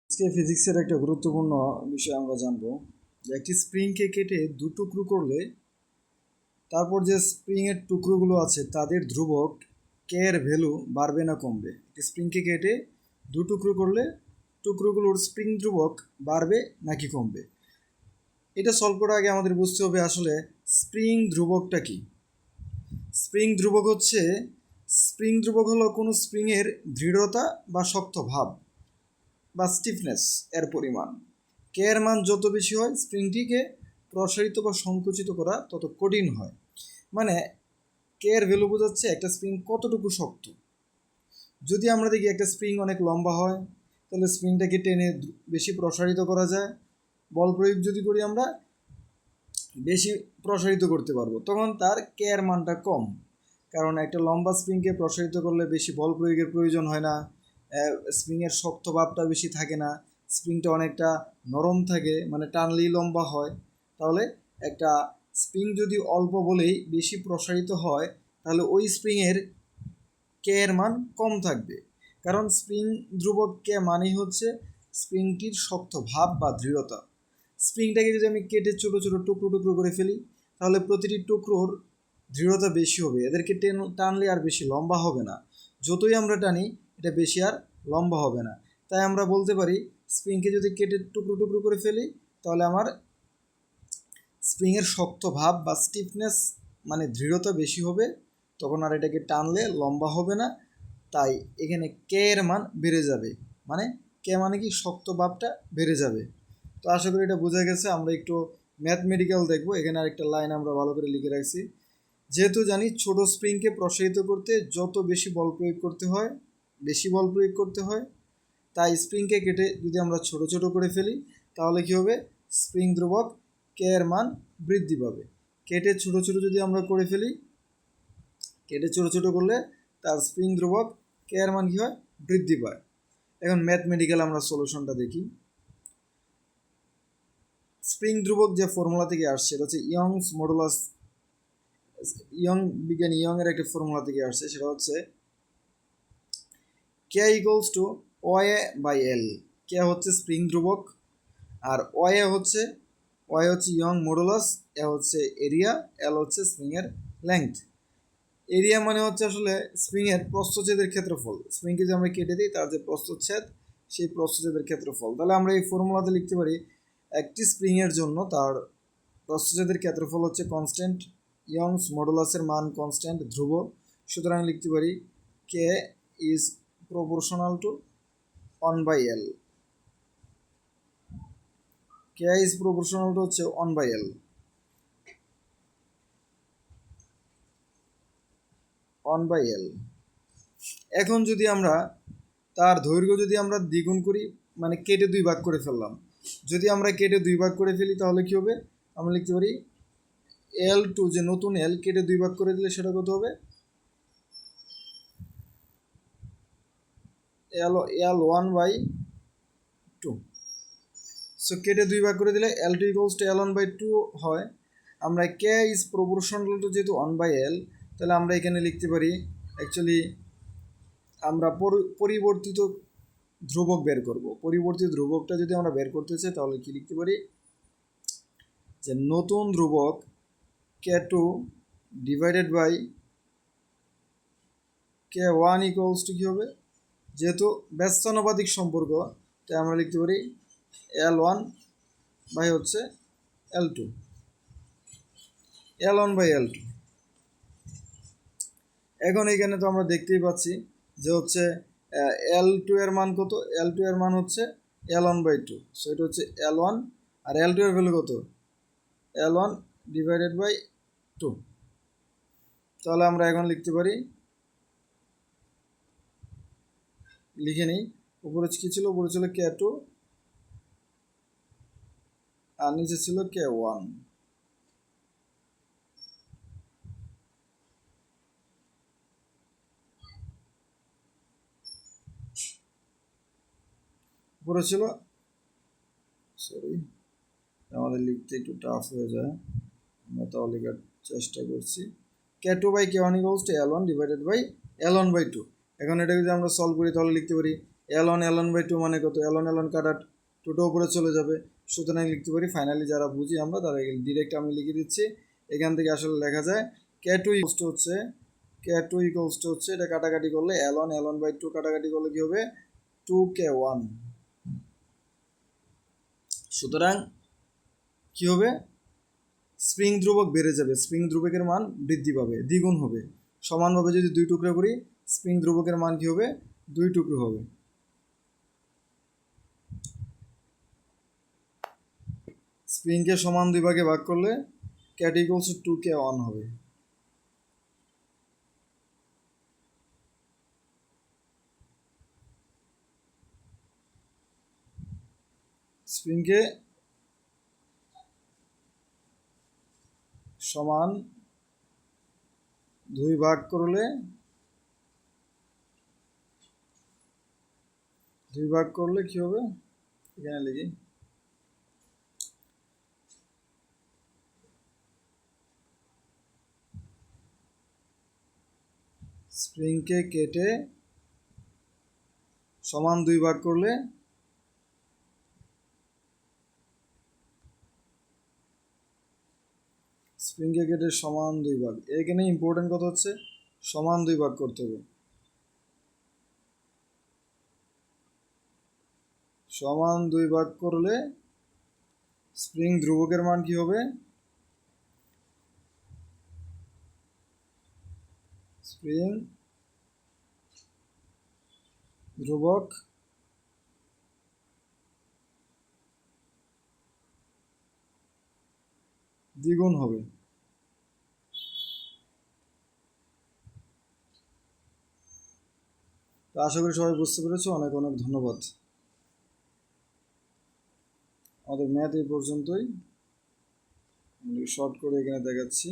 আজকে ফিজিক্সের একটা গুরুত্বপূর্ণ বিষয় আমরা জানবো যে একটি স্প্রিংকে কেটে দু টুকরো করলে তারপর যে স্প্রিংয়ের টুকরোগুলো আছে তাদের ধ্রুবক কে এর ভ্যালু বাড়বে না কমবে। একটি স্প্রিংকে কেটে দু টুকরো করলে টুকরোগুলোর স্প্রিং ধ্রুবক বাড়বে নাকি কমবে। এটা সলভ করার আগে আমাদের বুঝতে হবে আসলে স্প্রিং ধ্রুবকটা কি। স্প্রিং ধ্রুবক হলো কোনো স্প্রিংয়ের দৃঢ়তা বা শক্ত ভাব বা স্টিফনেস এর পরিমাণ। কে এর মান যত বেশি হয় স্প্রিংটিকে প্রসারিত বা সংকুচিত করা তত কঠিন হয়। মানে কে এর ভ্যালু বোঝাচ্ছে একটা স্প্রিং কতটুকু শক্ত। যদি আমরা দেখি একটা স্প্রিং অনেক লম্বা হয় তাহলে স্প্রিংটাকে টেনে বেশি প্রসারিত করা যায়। বল প্রয়োগ যদি করি আমরা বেশি প্রসারিত করতে পারবো, তখন তার কে এর মানটা কম। কারণ একটা লম্বা স্প্রিংকে প্রসারিত করলে বেশি বল প্রয়োগের প্রয়োজন হয় না, স্প্রিংয়ের শক্ত ভাবটা বেশি থাকে না, স্প্রিংটা অনেকটা নরম থাকে, মানে টানলেই লম্বা হয়। তাহলে একটা স্প্রিং যদি অল্প বলেই বেশি প্রসারিত হয় তাহলে ওই স্প্রিংয়ের কে এর মান কম থাকবে। কারণ স্প্রিং ধ্রুবক কে মানেই হচ্ছে স্প্রিংটির শক্ত ভাব বা দৃঢ়তা। স্প্রিংটাকে যদি আমি কেটে ছোটো ছোটো টুকরো টুকরো করে ফেলি তাহলে প্রতিটি টুকরোর দৃঢ়তা বেশি হবে, এদেরকে টানলে আর বেশি লম্বা হবে না। যতই আমরা টানি এটা বেশি আর লম্বা হবে না। তাই আমরা বলতে পারি স্প্রিংকে যদি কেটে টুকরো টুকরো করে ফেলি তাহলে আমার স্প্রিংয়ের শক্ত ভাব বা স্টিফনেস মানে দৃঢ়তা বেশি হবে, তখন আর এটাকে টানলে লম্বা হবে না। তাই এখানে কে এর মান বেড়ে যাবে, মানে কে মানে কি শক্ত ভাবটা বেড়ে যাবে। তো আশা করি এটা বোঝা গেছে। আমরা একটু ম্যাথমেটিক্যাল দেখবো। এখানে আরেকটা লাইন আমরা ভালো করে লিখে রাখছি। যেহেতু জানি ছোট স্প্রিংকে প্রসারিত করতে যত বেশি বল প্রয়োগ করতে হয়, তাই স্প্রিংকে কেটে যদি আমরা ছোট ছোট করে ফেলি তাহলে কি হবে, স্প্রিং ধ্রুবক কে এর মান বৃদ্ধি পাবে। কেটে ছোট ছোট যদি আমরা করে ফেলি, কেটে ছোট ছোট করলে তার স্প্রিং ধ্রুবক কে এর মান কি হয়, বৃদ্ধি পায়। এখন ম্যাথমেটিক্যাল আমরা সলিউশনটা দেখি। স্প্রিং ধ্রুবক যে ফর্মুলা থেকে আসছে এটা হচ্ছে ইয়ংস মডুলাস। বিজ্ঞানী ইয়ং এর একটা ফর্মুলা থেকে আসছে, সেটা হচ্ছে K equals to Y by L. K হচ্ছে স্প্রিং ধ্রুবক আর ওয়ে হচ্ছে ইয়ং মডুলাস, এ হচ্ছে এরিয়া, এল হচ্ছে স্প্রিংয়ের লেংথ। এরিয়া মানে হচ্ছে আসলে স্প্রিংয়ের প্রস্থচ্ছেদের ক্ষেত্রফল। স্প্রিংকে যে আমরা কেটে দিই তার যে প্রস্থচ্ছেদ, সেই প্রস্থচ্ছেদের ক্ষেত্রফল। তাহলে আমরা এই ফর্মুলাতে লিখতে পারি একটি স্প্রিংয়ের জন্য তার প্রস্থচ্ছেদের ক্ষেত্রফল হচ্ছে কনস্ট্যান্ট, ইয়ংস মডুলাসের মান কনস্ট্যান্ট ধ্রুব। সুতরাং লিখতে পারি K is proportional to 1/L। K is proportional to হচ্ছে 1/L। এখন যদি আমরা তার দৈর্ঘ্য যদি আমরা দ্বিগুণ করি, মানে কেটে দুই ভাগ করে ফেললাম, যদি আমরা কেটে দুই ভাগ করে ফেলি তাহলে কি হবে, আমরা লিখতে পারি L2, যে নতুন এল কেটে দুই ভাগ করে দিলে সেটা কত হবে, L1/2। সো কেটে দুই ভাগ করে দিলে L2 ইকুয়ালস টু L1/2 হয়। আমরা কে ইজ প্রপোর্শনাল টু যেহেতু 1/L, তাহলে আমরা এখানে লিখতে পারি অ্যাকচুয়ালি আমরা পরিবর্তিত ধ্রুবক বের করব। পরিবর্তিত ধ্রুবকটা যদি আমরা বের করতে চাই তাহলে কি লিখতে পারি, যে নতুন ধ্রুবক K2 divided by K1 equals to কী হবে, যেহেতু ব্যস্তানুপাতিক সম্পর্ক তাই আমরা লিখতে পারি L1 বাই হচ্ছে L2, L1/L2। এখন এখানে তো আমরা দেখতেই পাচ্ছি যে হচ্ছে L2 এর মান কত, L2 এর মান হচ্ছে L1/2। সো এটা হচ্ছে L1 আর L2 এর ভ্যালু কত, L1 ডিভাইডেড বাই 2। তাহলে আমরা এখন লিখতে পারি, লিখে নিই, উপরে কী ছিল, উপরে ছিল K2 আর নিচে ছিল K1। উপরে ছিল, সরি আমাদের লিখতে একটু টাফ হয়ে যায়, আমরা তাও লেখার চেষ্টা করছি। K2/K1 equals to L1 divided by L1/2। এখন এটা যদি আমরা সলভ করি তাহলে লিখতে পারি ln/2 মানে কত, ln কাটা 2টা উপরে চলে যাবে, সুতরাং লিখতে পারি ফাইনালি যারা বুঝি আমরা তারা ডিরেক্ট আমি লিখে দিচ্ছি। এখান থেকে আসলে লেখা যায় k2 হচ্ছে এটা কাটাকাটি করলে ln/2 কাটাকাটি করলে কি হবে 2k1। সুতরাং কি হবে, স্প্রিং ধ্রুবক বেড়ে যাবে, স্প্রিং ধ্রুবকের মান বৃদ্ধি পাবে, দ্বিগুণ হবে। সমানভাবে যদি 2 টুকরা করি স্প্রিং ধ্রুবকের মান কি হবে 2 টুকরো হবে। স্প্রিংকে সমান 2 ভাগে ভাগ করলে cat equals to 2k1 হবে। স্প্রিংকে সমান 2 ভাগ করলে কি হবে, এখানে লিখি স্প্রিংকে কেটে সমান 2 ভাগ করলে স্প্রিংকে কেটে সমান 2 ভাগ, এখানে ইম্পর্টেন্ট কথা হচ্ছে সমান 2 ভাগ করতে হবে। সমান 2 ভাগ করলে স্প্রিং ধ্রুবকের মান কি হবে, স্প্রিং ধ্রুবক দ্বিগুণ হবে। তো আশা করি সবাই বুঝতে পেরেছো, অনেক অনেক ধন্যবাদ। আমাদের ম্যাথ এই পর্যন্তই, শর্ট করে এখানে দেখাচ্ছি।